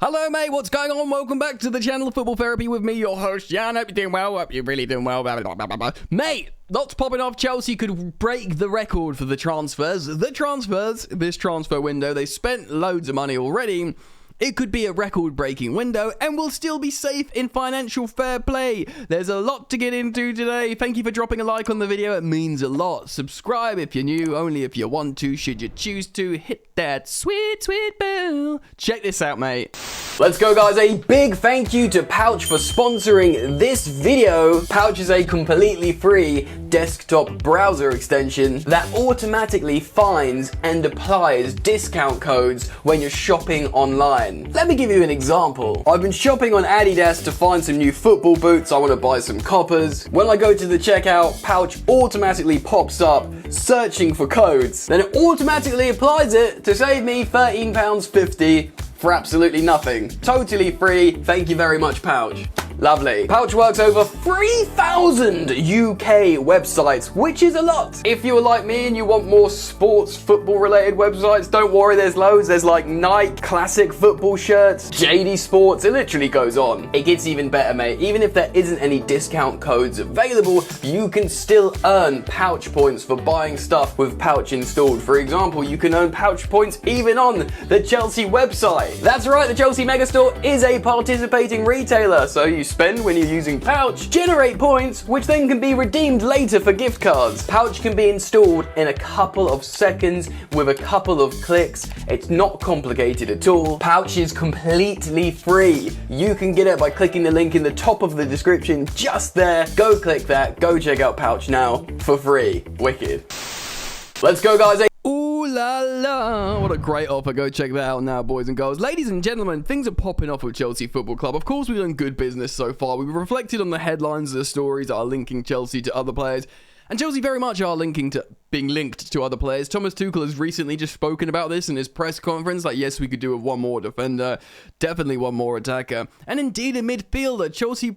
Hello, mate. What's going on? Welcome back to the channel Football Therapy with me, your host, Jan. Hope you're doing well. Hope you're really doing well. Blah, blah, blah, blah, blah. Mate, lots popping off. Chelsea could break the record for the transfers. This transfer window, they spent loads of money already. It could be a record-breaking window, and we'll still be safe in financial fair play. There's a lot to get into today. Thank you for dropping a like on the video. It means a lot. Subscribe if you're new, only if you want to. Should you choose to, hit that sweet, sweet bell. Check this out, mate. Let's go, guys. A big thank you to Pouch for sponsoring this video. Pouch is a completely free desktop browser extension that automatically finds and applies discount codes when you're shopping online. Let me give you an example. I've been shopping on Adidas to find some new football boots. I want to buy some coppers. When I go to the checkout, Pouch automatically pops up searching for codes. Then it automatically applies it to save me £13.50 for absolutely nothing. Totally free. Thank you very much, Pouch. Lovely. Pouch works over 3,000 UK websites, which is a lot. If you are like me and you want more sports, football related websites, don't worry, there's loads. There's like Nike classic football shirts, JD Sports, it literally goes on. It gets even better, mate. Even if there isn't any discount codes available, you can still earn Pouch points for buying stuff with Pouch installed. For example, you can earn Pouch points even on the Chelsea website. That's right, the Chelsea Megastore is a participating retailer, so you spend when you're using Pouch, generate points, which then can be redeemed later for gift cards. Pouch can be installed in a couple of seconds with a couple of clicks. It's not complicated at all. Pouch is completely free. You can get it by clicking the link in the top of the description just there. Go click that, go check out Pouch now for free. Wicked. Let's go, guys. Ooh la la, what a great offer. Go check that out now, boys and girls. Ladies and gentlemen, things are popping off with Chelsea Football Club. Of course, we've done good business so far. We've reflected on the headlines of the stories that are linking Chelsea to other players. And Chelsea very much are being linked to other players. Thomas Tuchel has recently just spoken about this in his press conference. Like, yes, we could do with one more defender, definitely one more attacker, and indeed a midfielder. Chelsea,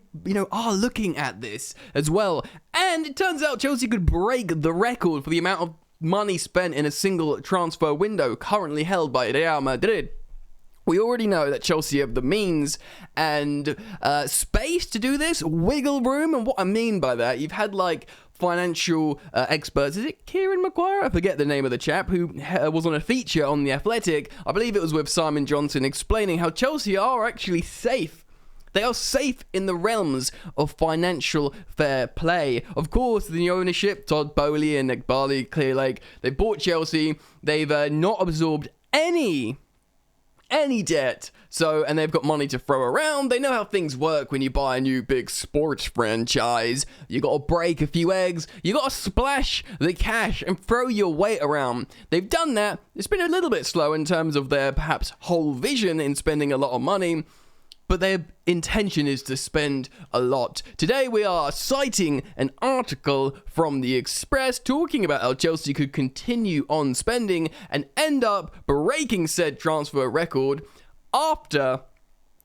are looking at this as well. And it turns out Chelsea could break the record for the amount of money spent in a single transfer window currently held by Real Madrid. We already know that Chelsea have the means and space to do this, wiggle room, and what I mean by that, you've had financial experts. Is it Kieran Maguire? I forget the name of the chap who was on a feature on The Athletic. I believe it was with Simon Johnson, explaining how Chelsea are actually safe. They are safe in the realms of financial fair play. Of course, the ownership, Todd Boehly and Koulibaly, Clear Lake, they bought Chelsea. They've not absorbed any debt. And they've got money to throw around. They know how things work when you buy a new big sports franchise. You got to break a few eggs. You got to splash the cash and throw your weight around. They've done that. It's been a little bit slow in terms of their perhaps whole vision in spending a lot of money. But their intention is to spend a lot. Today we are citing an article from The Express talking about how Chelsea could continue on spending and end up breaking said transfer record after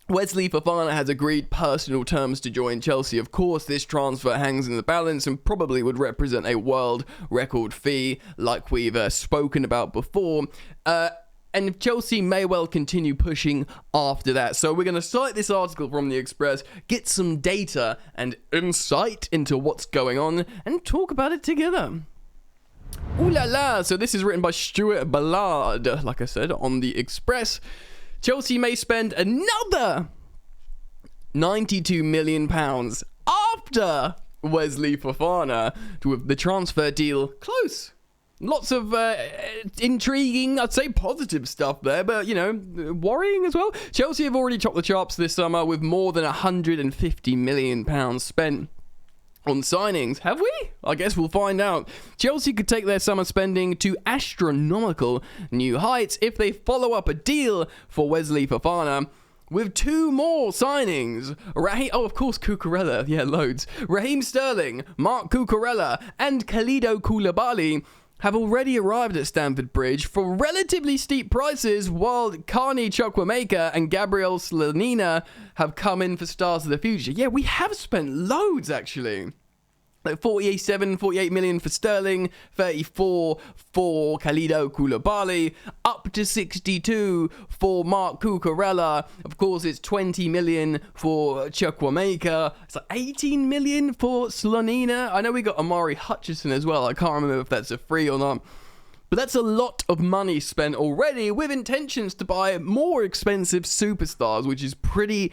Wesley Fofana has agreed personal terms to join Chelsea. Of course, this transfer hangs in the balance and probably would represent a world record fee like we've spoken about before. And Chelsea may well continue pushing after that. So we're going to cite this article from The Express, get some data and insight into what's going on, and talk about it together. Ooh la la. So this is written by Stuart Ballard, like I said, on The Express. Chelsea may spend another £92 million after Wesley Fofana, with the transfer deal close. Lots of intriguing, I'd say positive stuff there, but, worrying as well. Chelsea have already topped the charts this summer with more than £150 million spent on signings. Have we? I guess we'll find out. Chelsea could take their summer spending to astronomical new heights if they follow up a deal for Wesley Fofana with two more signings. Of course, Cucurella. Yeah, loads. Raheem Sterling, Marc Cucurella, and Koulibaly have already arrived at Stamford Bridge for relatively steep prices, while Carney Chukwuemeka and Gabriel Slonina have come in for stars of the future. Yeah, we have spent loads, actually. like 48 million for Sterling, 34 for Kalidou Koulibaly, up to 62 for Marc Cucurella. Of course, it's 20 million for Chukwuemeka. It's like 18 million for Slonina. I know we got Amari Hutchison as well. I can't remember if that's a free or not. But that's a lot of money spent already with intentions to buy more expensive superstars, which is pretty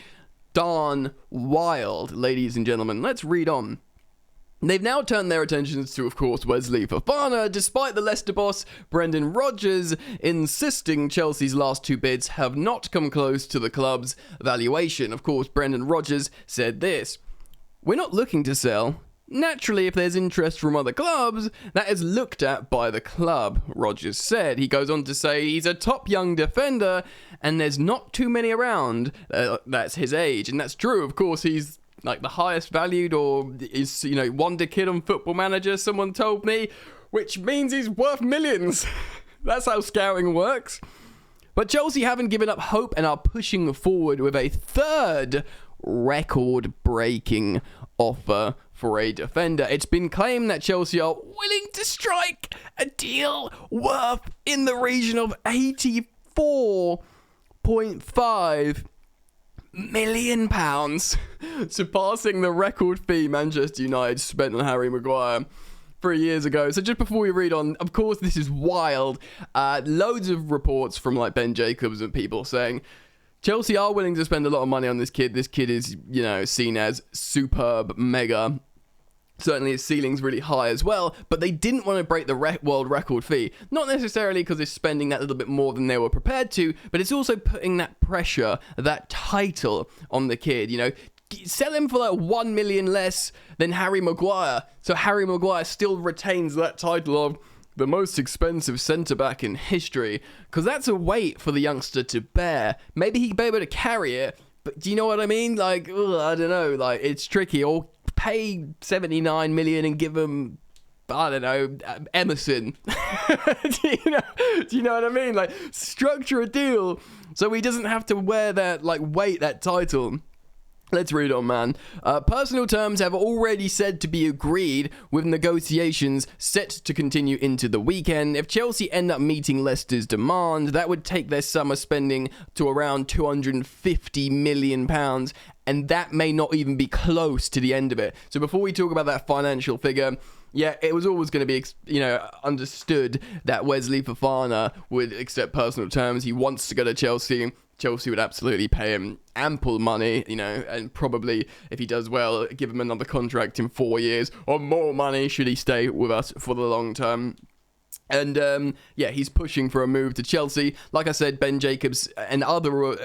darn wild, ladies and gentlemen. Let's read on. They've now turned their attentions to, of course, Wesley Fofana, despite the Leicester boss, Brendan Rodgers, insisting Chelsea's last two bids have not come close to the club's valuation. Of course, Brendan Rodgers said this: "We're not looking to sell. Naturally, if there's interest from other clubs, that is looked at by the club," Rodgers said. He goes on to say he's a top young defender, and there's not too many around that's his age. And that's true. Of course, he's like the highest valued, or is, wonder kid on Football Manager, someone told me, which means he's worth millions. That's how scouting works. But Chelsea haven't given up hope and are pushing forward with a third record-breaking offer for a defender. It's been claimed that Chelsea are willing to strike a deal worth in the region of £84.5 million, surpassing the record fee Manchester United spent on Harry Maguire 3 years ago. So just before we read on, of course, this is wild. Loads of reports from like Ben Jacobs and people saying Chelsea are willing to spend a lot of money on this kid. This kid is, seen as superb, mega. Certainly his ceiling's really high as well, but they didn't want to break the world record fee. Not necessarily because they're spending that little bit more than they were prepared to, but it's also putting that pressure, that title on the kid. Sell him for like 1 million less than Harry Maguire, so Harry Maguire still retains that title of the most expensive centre-back in history, because that's a weight for the youngster to bear. Maybe he'd be able to carry it, but do you know what I mean? Like, I don't know, like, it's tricky. Or pay 79 million and give him, I don't know, Emerson. do you know what I mean? Like, structure a deal so he doesn't have to wear that, like, weight, that title. Let's read on, man. Personal terms have already said to be agreed, with negotiations set to continue into the weekend. If Chelsea end up meeting Leicester's demand, that would take their summer spending to around £250 million, and that may not even be close to the end of it. So before we talk about that financial figure, yeah, it was always going to be, understood that Wesley Fofana would accept personal terms. He wants to go to Chelsea. Chelsea would absolutely pay him ample money, and probably, if he does well, give him another contract in 4 years, or more money should he stay with us for the long term. And, he's pushing for a move to Chelsea. Like I said, Ben Jacobs and other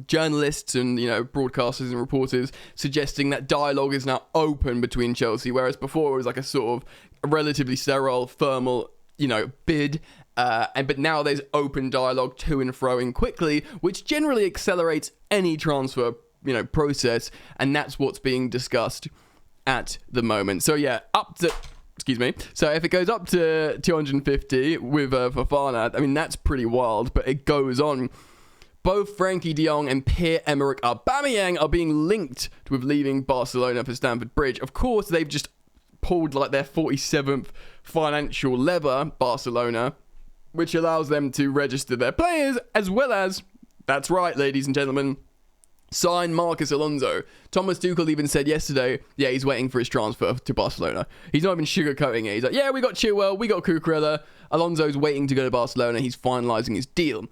journalists and, broadcasters and reporters suggesting that dialogue is now open between Chelsea, whereas before it was like a sort of relatively sterile, thermal, bid. But now there's open dialogue to and fro quickly, which generally accelerates any transfer, process. And that's what's being discussed at the moment. So, yeah, So if it goes up to 250 with Fofana, I mean, that's pretty wild, but it goes on. Both Frenkie de Jong and Pierre-Emerick Aubameyang are being linked with leaving Barcelona for Stamford Bridge. Of course, they've just pulled like their 47th financial lever, Barcelona, which allows them to register their players, as well as, that's right, ladies and gentlemen, sign Marcus Alonso. Thomas Tuchel even said yesterday, he's waiting for his transfer to Barcelona. He's not even sugarcoating it. He's like, we got Chilwell, we got Cucurella. Alonso's waiting to go to Barcelona. He's finalising his deal.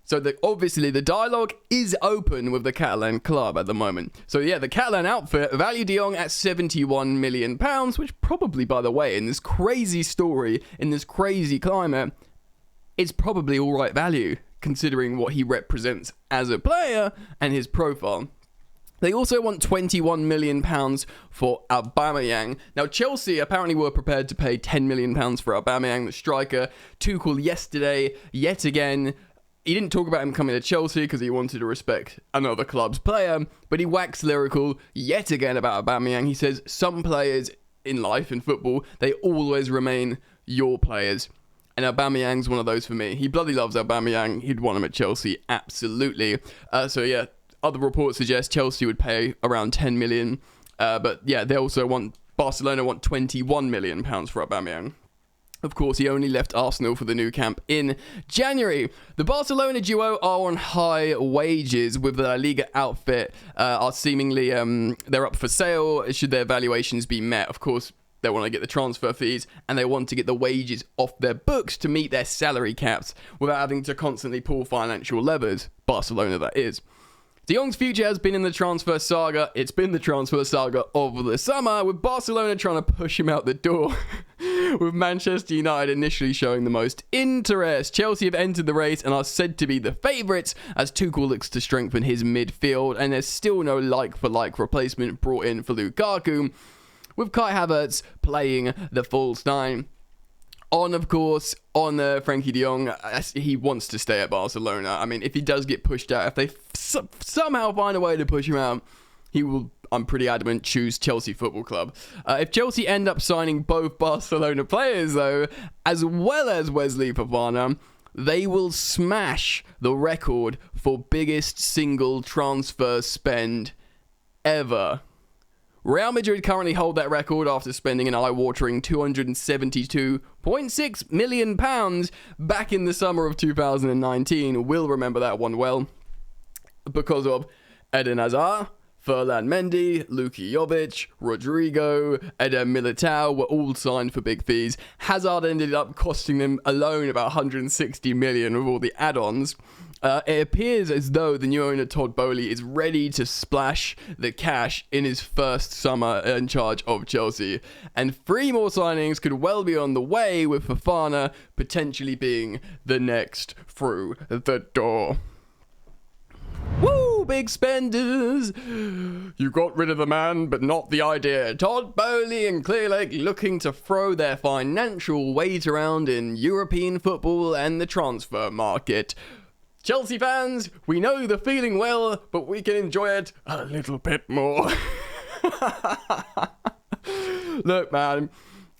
So obviously the dialogue is open with the Catalan club at the moment. So the Catalan outfit value de Jong at £71 million, which probably, by the way, in this crazy story, in this crazy climate, it's probably all right value, considering what he represents as a player and his profile. They also want £21 million for Aubameyang. Now, Chelsea apparently were prepared to pay £10 million for Aubameyang, the striker. Tuchel yesterday, yet again, he didn't talk about him coming to Chelsea because he wanted to respect another club's player, but he waxed lyrical yet again about Aubameyang. He says, some players in life, in football, they always remain your players. And Aubameyang's one of those for me. He bloody loves Aubameyang. He'd want him at Chelsea, absolutely. Other reports suggest Chelsea would pay around 10 million. But they also want Barcelona want £21 million for Aubameyang. Of course, he only left Arsenal for the new camp in January. The Barcelona duo are on high wages, with the La Liga outfit are seemingly they're up for sale should their valuations be met. Of course, they want to get the transfer fees and they want to get the wages off their books to meet their salary caps without having to constantly pull financial levers. Barcelona, that is. De Jong's future has been in the transfer saga. It's been the transfer saga over the summer, with Barcelona trying to push him out the door, with Manchester United initially showing the most interest. Chelsea have entered the race and are said to be the favourites as Tuchel looks to strengthen his midfield, and there's still no like-for-like replacement brought in for Lukaku, with Kai Havertz playing the false nine. On Frenkie de Jong, he wants to stay at Barcelona. I mean, if he does get pushed out, if they somehow find a way to push him out, he will, I'm pretty adamant, choose Chelsea Football Club. If Chelsea end up signing both Barcelona players, though, as well as Wesley Fofana, they will smash the record for biggest single transfer spend ever. Real Madrid currently hold that record after spending an eye-watering £272.6 million back in the summer of 2019. We'll remember that one well, because of Eden Hazard, Ferland Mendy, Luka Jovic, Rodrigo, Eder Militao were all signed for big fees. Hazard ended up costing them alone about £160 million with all the add-ons. It appears as though the new owner, Todd Boehly, is ready to splash the cash in his first summer in charge of Chelsea. And 3 more signings could well be on the way, with Fofana potentially being the next through the door. Woo, big spenders! You got rid of the man, but not the idea. Todd Boehly and Clearlake looking to throw their financial weight around in European football and the transfer market. Chelsea fans, we know the feeling well, but we can enjoy it a little bit more. Look, man,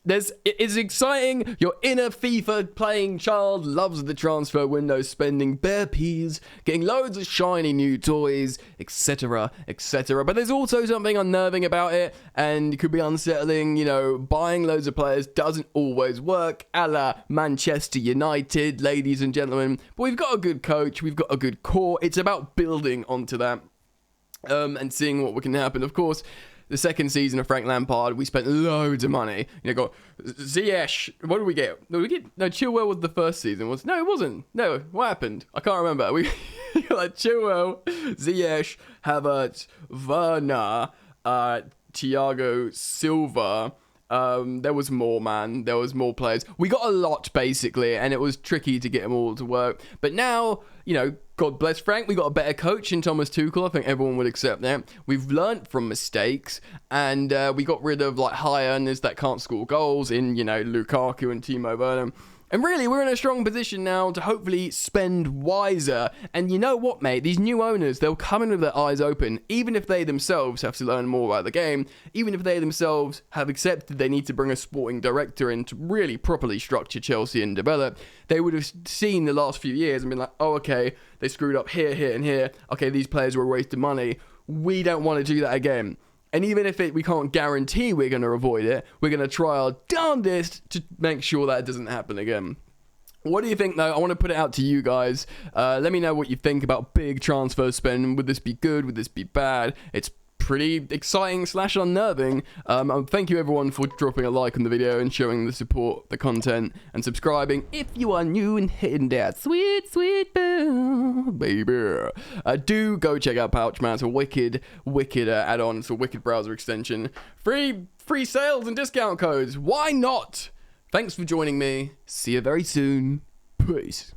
it's exciting. Your inner FIFA playing child loves the transfer window, spending bare peas, getting loads of shiny new toys, etc., etc. But there's also something unnerving about it, and it could be unsettling. You know, buying loads of players doesn't always work, a la Manchester United, ladies and gentlemen. But we've got a good coach, we've got a good core. It's about building onto that and seeing what can happen. Of course, the second season of Frank Lampard, we spent loads of money. You know, got Ziyech. What did we get? No, Chilwell was the first season. No, it wasn't. No, what happened? I can't remember. We got like Chilwell, Ziyech, Havertz, Werner, Thiago Silva. There was more, man. There was more players. We got a lot, basically, and it was tricky to get them all to work. But now, you know, God bless Frank, we got a better coach in Thomas Tuchel. I think everyone would accept that. We've learnt from mistakes, and we got rid of, like, high earners that can't score goals in, you know, Lukaku and Timo Werner. And really, we're in a strong position now to hopefully spend wiser. And you know what, mate? These new owners, they'll come in with their eyes open, even if they themselves have to learn more about the game, even if they themselves have accepted they need to bring a sporting director in to really properly structure Chelsea and develop. They would have seen the last few years and been like, oh, okay, they screwed up here, here, and here. Okay, these players were wasting money. We don't want to do that again. And even if we can't guarantee we're going to avoid it, we're going to try our darndest to make sure that doesn't happen again. What do you think, though? I want to put it out to you guys. Let me know what you think about big transfer spend. Would this be good? Would this be bad? It's pretty exciting / unnerving. Thank you, everyone, for dropping a like on the video and showing the support, the content, and subscribing if you are new and hitting that sweet, sweet bell, baby. Do go check out Pouch, man. It's a wicked add-on. It's a wicked browser extension. Free sales and discount codes. Why not? Thanks for joining me. See you very soon. Peace.